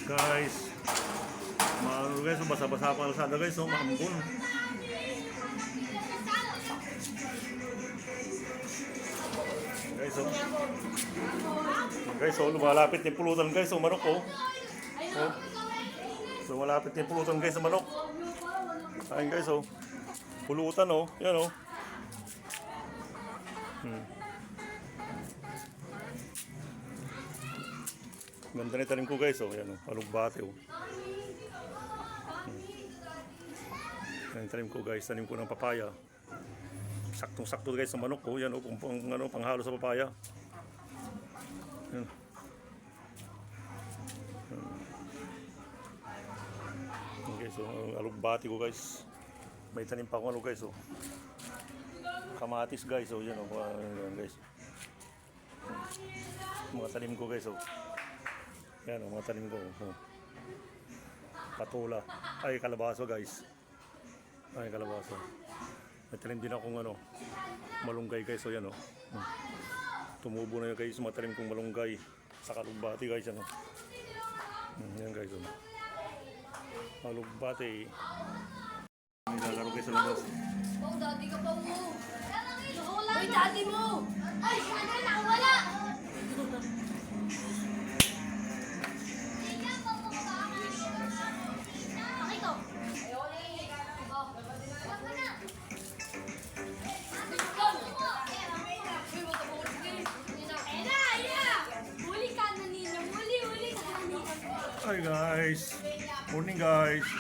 Guys, maano guys, basa-basa pa kalsada guys, oh, maambon. Guys, oh. Guys, oh, lumalapit yung pulutan guys, oh, manok, oh. Oh. Lumalapit yung pulutan guys, sa manok. Ayun guys, oh. Pulutan, oh. Yan, oh. Ganda na tanim ko guys, oh. Yan, oh. Alugbate, oh. Yan tanim ko guys, tanim ko ng papaya. Saktong-sakto guys sa manok, oh. Yan, oh. Panghalo sa papaya. Yan. Guys, so alugbati ko guys. May tanim pa ako ano guys, oh. Kamatis guys, oh, yan, oh. Yan, guys. Mga tanim ko guys, oh. Yan, oh, mga tanim ko, oh. Patula. Ay, kalabaso guys. Ay, kalabaso. May tanim din akong ano, malunggay guys, oh, yan, oh. Tumubo na yun guys, mga tanim kong malunggay. Sa kalugbati guys, ano. Yan guys, oh. Alugbate. Nilalaro kayo sa labas. Oh, daddy ka pa mo. Uy, daddy mo. Ay, ano na, wala. Pakito. Hi guys. Morning guys.